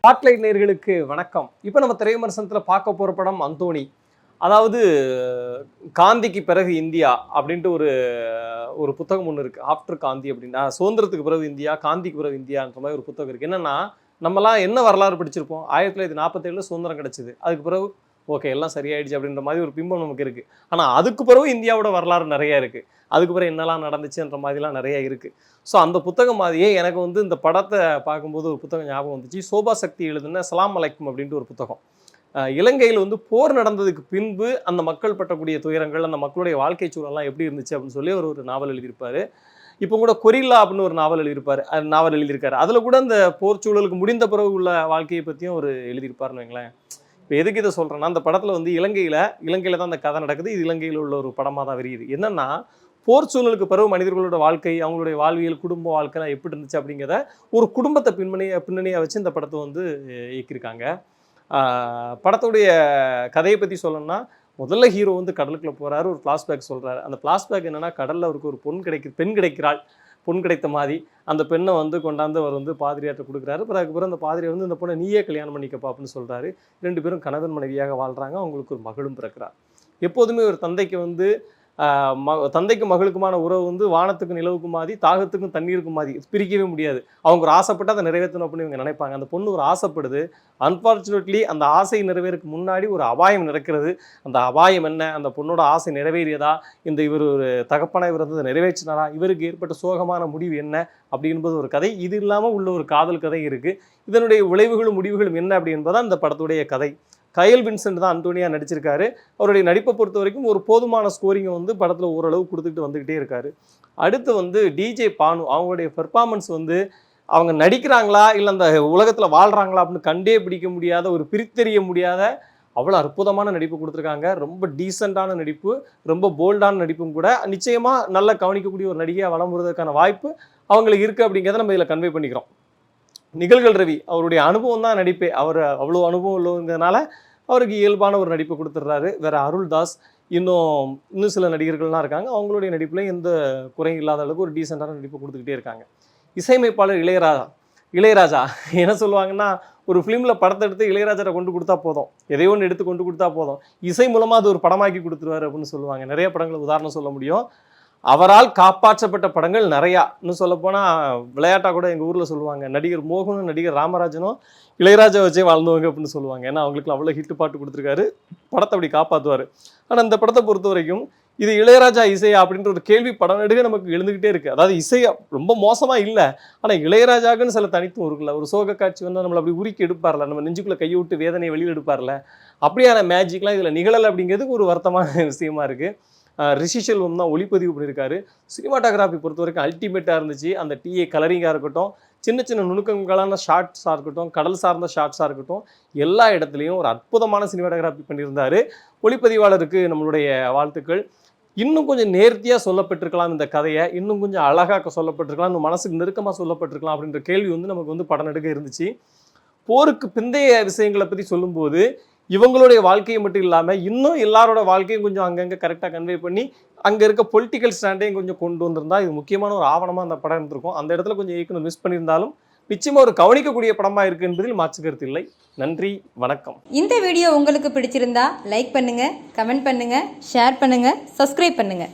Spotlight நேயர்களுக்கு வணக்கம். இப்போ நம்ம திரைவிமர்சனத்தில் பார்க்க போகிற படம் அந்தோணி. அதாவது காந்திக்கு பிறகு இந்தியா அப்படின்ட்டு ஒரு புத்தகம் ஒன்று இருக்குது. ஆஃப்டர் காந்தி அப்படின்னா சுதந்திரத்துக்கு பிறகு இந்தியா, காந்திக்கு பிறகு இந்தியான்ற மாதிரி ஒரு புத்தகம் இருக்குது. என்னென்னா நம்மலாம் என்ன வரலாறு படிச்சிருப்போம், 1947 சுதந்திரம் கிடச்சிது, அதுக்கு பிறகு ஓகே எல்லாம் சரியாயிடுச்சு அப்படின்ற மாதிரி ஒரு பிம்பம் நமக்கு இருக்குது. ஆனால் அதுக்கு பிறகு இந்தியாவோட வரலாறு நிறையா இருக்குது, அதுக்கு பிறகு என்னெல்லாம் நடந்துச்சுன்ற மாதிரிலாம் நிறையா இருக்குது. ஸோ அந்த புத்தகம் மாதிரியே எனக்கு இந்த படத்தை பார்க்கும்போது ஒரு புத்தகம் ஞாபகம் வந்துச்சு. சோபா சக்தி எழுதுன சலாம் அலைக்கும் அப்படின்ட்டு ஒரு புத்தகம். இலங்கையில் போர் நடந்ததுக்கு பின்பு அந்த மக்கள் பட்டக்கூடிய துயரங்கள், அந்த மக்களுடைய வாழ்க்கை சூழலாம் எப்படி இருந்துச்சு அப்படின்னு சொல்லி ஒரு நாவல் எழுதியிருப்பார். இப்போ கூட கொரில்லா அப்படின்னு ஒரு நாவல் எழுதியிருக்காரு. அதில் கூட அந்த போர் சூழலுக்கு முடிந்த பிறகு உள்ள வாழ்க்கையை பற்றியும் ஒரு எழுதியிருப்பாருன்னு வைங்களேன். இப்போ எதுக்கு இதை சொல்கிறேன்னா, அந்த படத்தில் இலங்கையில் தான் அந்த கதை நடக்குது. இது இலங்கையில் உள்ள ஒரு படமாக தான் விரியுது. என்னென்னா போர் சூழலுக்கு பிறகு மனிதர்களோட வாழ்க்கை, அவங்களுடைய வாழ்வியல், குடும்ப வாழ்க்கைலாம் எப்படி இருந்துச்சு அப்படிங்கிறத ஒரு குடும்பத்தை பின்னணியாக வச்சு இந்த படத்தை இயக்கியிருக்காங்க. படத்துடைய கதையை பற்றி சொல்லணும்னா, முதல்ல ஹீரோ கடலுக்குள்ளே போகிறாரு, ஒரு ஃப்ளாஷ்பேக் சொல்கிறாரு. அந்த ஃப்ளாஷ்பேக் என்னென்னா, கடலில் அவருக்கு ஒரு பெண் கிடைக்கிறாள். பொன் கிடைத்த மாதிரி அந்த பெண்ணை கொண்டாந்து அவர் பாதிரியார்ட்ட கொடுக்குறாரு. பிறகு அந்த பாதிரியார் இந்த பொண்ணை நீயே கல்யாணம் பண்ணிக்கப்பா அப்படின்னு சொல்கிறாரு. 2 பேரும் கணவன் மனைவியாக வாழ்கிறாங்க. அவங்களுக்கு ஒரு மகளும் பிறக்கிறார். எப்போதுமே ஒரு தந்தைக்கு தந்தைக்கும் மகளுக்குமான உறவு வானத்துக்கும் நிலவுக்கும் மாதிரி, தாகத்துக்கும் தண்ணீருக்கும் மாதிரி, பிரிக்கவே முடியாது. அவங்க ஒரு ஆசைப்பட்டு அதை நிறைவேற்றணும் அப்படின்னு இவங்க நினைப்பாங்க. அந்த பொண்ணு ஒரு ஆசைப்படுது. அன்ஃபார்ச்சுனேட்லி அந்த ஆசை நிறைவேறக்கு முன்னாடி ஒரு அபாயம் நடக்கிறது. அந்த அபாயம் என்ன, அந்த பொண்ணோட ஆசை நிறைவேறியதா, இவர் ஒரு தகப்பனாக இவர் அதை நிறைவேற்றினாரா, இவருக்கு ஏற்பட்ட சோகமான முடிவு என்ன அப்படின்பது ஒரு கதை. இது இல்லாமல் உள்ள ஒரு காதல் கதை இருக்குது. இதனுடைய விளைவுகளும் முடிவுகளும் என்ன அப்படி என்பதான் இந்த படத்துடைய கதை. கயல் வின்சென்ட் தான் அந்தோனியா நடிச்சிருக்காரு. அவருடைய நடிப்பை பொறுத்த வரைக்கும் ஒரு போதுமான ஸ்கோரிங்கை படத்தில் ஓரளவு கொடுத்துட்டு வந்துக்கிட்டே இருக்காரு. அடுத்து டிஜே பானு, அவங்களுடைய பெர்ஃபார்மன்ஸ் அவங்க நடிக்கிறாங்களா இல்லை அந்த உலகத்தில் வாழ்கிறாங்களா அப்படின்னு கண்டே பிடிக்க முடியாத, ஒரு பிரித்தெறிய முடியாத அவ்வளோ அற்புதமான நடிப்பு கொடுத்துருக்காங்க. ரொம்ப டீசெண்டான நடிப்பு, ரொம்ப போல்டான நடிப்பும் கூட. நிச்சயமாக நல்லா கவனிக்கக்கூடிய ஒரு நடிகையாக வலம் வருவதற்கான வாய்ப்பு அவங்களுக்கு இருக்குது அப்படிங்கிறத நம்ம இதில் கன்வே பண்ணிக்கிறோம். நிகழ்கள் ரவி அவருடைய அனுபவம் தான் நடிப்பே. அவர் அவ்வளோ அனுபவம் உள்ளவங்கிறதுனால அவருக்கு இயல்பான ஒரு நடிப்பை கொடுத்துட்றாரு. வேறு அருள்தாஸ், இன்னும் சில நடிகர்கள்லாம் இருக்காங்க. அவங்களுடைய நடிப்புலையும் எந்த குறையும் இல்லாத அளவுக்கு ஒரு டீசெண்டான நடிப்பை கொடுத்துக்கிட்டே இருக்காங்க. இசையமைப்பாளர் இளையராஜா என்ன சொல்லுவாங்கன்னா, ஒரு ஃபிலிமில் படத்தை எடுத்து இளையராஜாவை கொண்டு கொடுத்தா போதும், எதையோ ஒன்று எடுத்து கொண்டு கொடுத்தா போதும், இசை மூலமாக அது ஒரு படமாக்கி கொடுத்துருவாரு அப்படின்னு சொல்லுவாங்க. நிறைய படங்கள் உதாரணம் சொல்ல முடியும். அவரால் காப்பாற்றப்பட்ட படங்கள் நிறையா. இன்னும் சொல்லப்போனால் விளையாட்டாக கூட எங்கள் ஊரில் சொல்லுவாங்க, நடிகர் மோகனும் நடிகர் ராமராஜனும் இளையராஜா வச்சே வாழ்ந்தவங்க அப்படின்னு சொல்லுவாங்க. ஏன்னா அவங்களுக்கு அவ்வளோ ஹிட்டு பாட்டு கொடுத்துருக்காரு, படத்தை அப்படி காப்பாற்றுவார். ஆனால் இந்த படத்தை பொறுத்த வரைக்கும் இது இளையராஜா இசையா அப்படின்ற ஒரு கேள்வி படம் நடுக நமக்கு எழுந்துக்கிட்டே இருக்குது. அதாவது இசை ரொம்ப மோசமாக இல்லை, ஆனால் இளையராஜாக்குன்னு சில தனித்துவம் இருக்குல்ல. ஒரு சோக காட்சி நம்மளை அப்படி உருக்கி எடுப்பார்ல, நம்ம நெஞ்சுக்குள்ளே கையை விட்டு வேதனையை வெளியில் எடுப்பார்ல, அப்படியான மேஜிக்லாம் இதில் நிகழலை அப்படிங்கிறதுக்கு ஒரு வருத்தமான விஷயமா இருக்குது. ரிஷி செல்வம் தான் ஒளிப்பதிவு பண்ணியிருக்காரு. சினிமாட்டோகிராஃபி பொறுத்த வரைக்கும் அல்டிமேட்டாக இருந்துச்சு. அந்த டிஏ கலரிங்காக இருக்கட்டும், சின்ன சின்ன நுணுக்கங்களான ஷார்ட்ஸாக இருக்கட்டும், கடல் சார்ந்த ஷார்ட்ஸாக இருக்கட்டும், எல்லா இடத்துலையும் ஒரு அற்புதமான சினிமாட்டோகிராஃபி பண்ணியிருந்தார். ஒளிப்பதிவாளருக்கு நம்மளுடைய வாழ்த்துக்கள். இன்னும் கொஞ்சம் நேர்த்தியாக சொல்லப்பட்டிருக்கலாம் இந்த கதையை, இன்னும் கொஞ்சம் அழகாக சொல்லப்பட்டிருக்கலாம், இன்னும் மனசுக்கு நெருக்கமாக சொல்லப்பட்டிருக்கலாம் அப்படின்ற கேள்வி நமக்கு படம் நடுக்க இருந்துச்சு. போருக்கு பிந்தைய விஷயங்களை பற்றி சொல்லும்போது இவங்களுடைய வாழ்க்கையை மட்டும் இல்லாமல் இன்னும் எல்லாரோட வாழ்க்கையும் கொஞ்சம் அங்கங்கே கரெக்டாக கன்வே பண்ணி அங்கே இருக்க பொலிட்டிக்கல் ஸ்டாண்டையும் கொஞ்சம் கொண்டு வந்திருந்தா இது முக்கியமான ஒரு ஆவணமாக அந்த படம் இருந்திருக்கும். அந்த இடத்துல கொஞ்சம் இயக்குனர் மிஸ் பண்ணியிருந்தாலும் நிச்சயமாக ஒரு கவனிக்கக்கூடிய படமாக இருக்குது என்பதில் மாற்று கருத்து இல்லை. நன்றி, வணக்கம். இந்த வீடியோ உங்களுக்கு பிடிச்சிருந்தா லைக் பண்ணுங்கள், கமெண்ட் பண்ணுங்கள், ஷேர் பண்ணுங்கள், சப்ஸ்கிரைப் பண்ணுங்கள்.